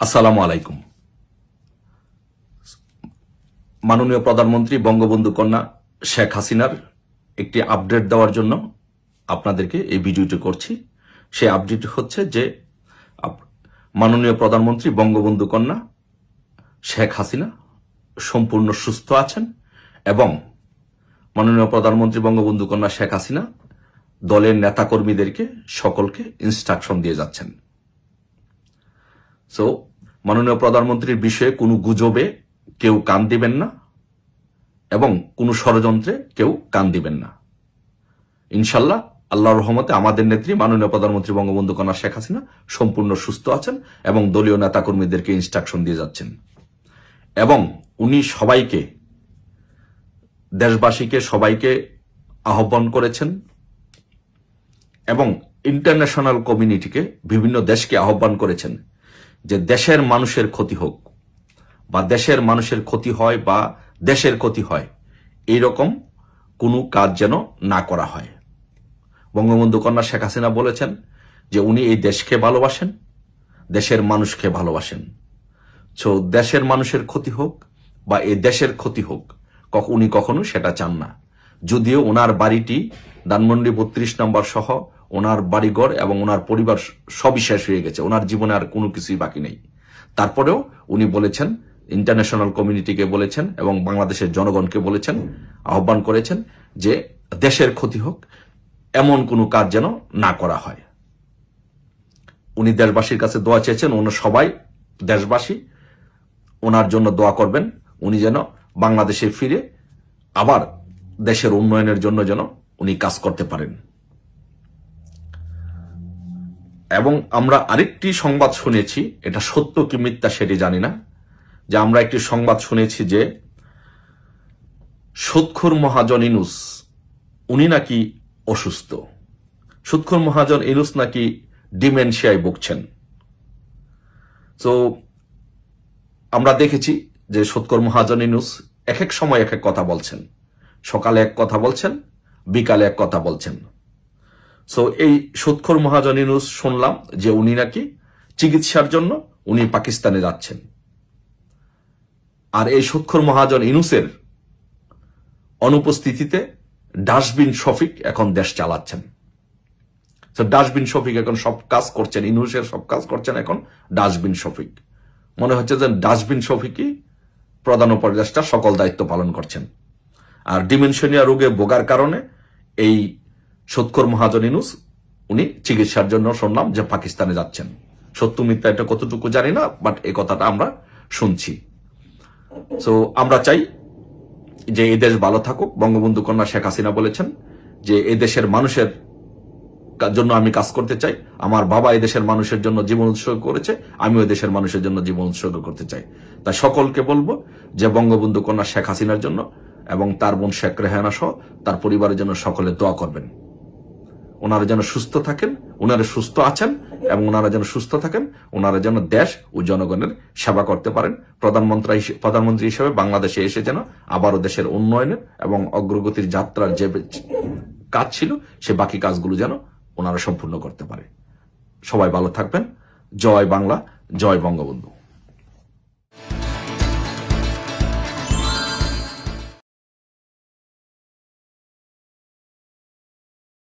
আসসালামু আলাইকুম। মাননীয় প্রধানমন্ত্রী বঙ্গবন্ধু কন্যা শেখ হাসিনার একটি আপডেট দেওয়ার জন্য আপনাদেরকে এই ভিডিওটি করছি। সেই আপডেট হচ্ছে যে মাননীয় প্রধানমন্ত্রী বঙ্গবন্ধু কন্যা শেখ হাসিনা সম্পূর্ণ সুস্থ আছেন এবং মাননীয় প্রধানমন্ত্রী বঙ্গবন্ধু কন্যা শেখ হাসিনা দলের নেতাকর্মীদেরকে সকলকে ইনস্ট্রাকশন দিয়ে যাচ্ছেন। সো মাননীয় প্রধানমন্ত্রীর বিষয়ে কোনো গুজবে কেউ কান দিবেন না এবং কোনো ষড়যন্ত্রে কেউ কান দিবেন না। ইনশাল্লাহ আল্লাহর রহমতে আমাদের নেত্রী মাননীয় প্রধানমন্ত্রী বঙ্গবন্ধু কন্যা শেখ হাসিনা সম্পূর্ণ সুস্থ আছেন এবং দলীয় নেতাকর্মীদেরকে ইনস্ট্রাকশন দিয়ে যাচ্ছেন এবং উনি সবাইকে, দেশবাসীকে সবাইকে আহ্বান করেছেন এবং ইন্টারন্যাশনাল কমিউনিটিকে, বিভিন্ন দেশকে আহ্বান করেছেন যে দেশের মানুষের ক্ষতি হোক বা দেশের মানুষের ক্ষতি হয় বা দেশের ক্ষতি হয়, এইরকম কোনো কাজ যেন না করা হয়। বঙ্গবন্ধু কন্যা শেখ হাসিনা বলেছেন যে উনি এই দেশকে ভালোবাসেন, দেশের মানুষকে ভালোবাসেন। সো দেশের মানুষের ক্ষতি হোক বা এই দেশের ক্ষতি হোক, উনি কখনো সেটা চান না। যদিও ওনার বাড়িটি ধানমন্ডি 32 নম্বর সহ ওনার বাড়িঘর এবং ওনার পরিবার সবই শেষ হয়ে গেছে, ওনার জীবনে আর কোনো কিছুই বাকি নেই। তারপরেও উনি বলেছেন, ইন্টারন্যাশনাল কমিউনিটিকে বলেছেন এবং বাংলাদেশের জনগণকে বলেছেন, আহ্বান করেছেন যে দেশের ক্ষতি হোক এমন কোনো কাজ যেন না করা হয়। উনি দেশবাসীর কাছে দোয়া চেয়েছেন, ওনার সবাই দেশবাসী ওনার জন্য দোয়া করবেন, উনি যেন বাংলাদেশে ফিরে আবার দেশের উন্নয়নের জন্য যেন উনি কাজ করতে পারেন। এবং আমরা আরেকটি সংবাদ শুনেছি, এটা সত্য কি মিথ্যা সেটি জানি না, যে আমরা একটি সংবাদ শুনেছি যে সুদখোর মহাজন ইউনূস উনি নাকি অসুস্থ। সুদখোর মহাজন ইউনূস নাকি ডিমেনশিয়ায় ভুগছেন। তো আমরা দেখেছি যে সুদখোর মহাজন ইউনূস এক এক সময় এক এক কথা বলছেন, সকালে এক কথা বলছেন, বিকালে এক কথা বলছেন। সো এই সুদখোর মহাজন ইউনূস শুনলাম যে উনি নাকি চিকিৎসার জন্য উনি পাকিস্তানে যাচ্ছেন। আর এই সুদখোর মহাজন ইউনূসের অনুপস্থিতিতে ডাস্টবিন শফিক এখন দেশ চালাচ্ছেন। তো ডাস্টবিন শফিক এখন সব কাজ করছেন, ইউনূসের সব কাজ করছেন এখন ডাস্টবিন শফিক। মনে হচ্ছে যে ডাস্টবিন শফিকই প্রধান উপদেষ্টা সকল দায়িত্ব পালন করছেন। আর ডিমেনশিয়া রোগে ভোগার কারণে এই সুদখোর মহাজন ইউনূস উনি চিকিৎসার জন্য শুনলাম যে পাকিস্তানে যাচ্ছেন। সত্য মিথ্যা এটা কতটুকু জানি না, বাট এই কথাটা আমরা শুনছি। সো আমরা চাই যে এই দেশ ভালো থাকুক। বঙ্গবন্ধু কন্যা শেখ হাসিনা বলেছেন যে এই দেশের মানুষের জন্য আমি কাজ করতে চাই, আমার বাবা এই দেশের মানুষের জন্য জীবন উৎসর্গ করেছে, আমিও দেশের মানুষের জন্য জীবন উৎসর্গ করতে চাই। তাই সকলকে বলবো যে বঙ্গবন্ধু কন্যা শেখ হাসিনার জন্য এবং তার বোন শেখ রেহানা সহ তার পরিবারের জন্য সকলে দোয়া করবেন। ওনারা যেন সুস্থ থাকেন, ওনারা সুস্থ আছেন এবং ওনারা যেন সুস্থ থাকেন, ওনারা যেন দেশ ও জনগণের সেবা করতে পারেন। প্রধানমন্ত্রী হিসেবে বাংলাদেশে এসে যেন আবারও দেশের উন্নয়নের এবং অগ্রগতির যাত্রার যে কাজ ছিল সে বাকি কাজগুলো যেন ওনারা সম্পূর্ণ করতে পারে। সবাই ভালো থাকবেন। জয় বাংলা, জয় বঙ্গবন্ধু।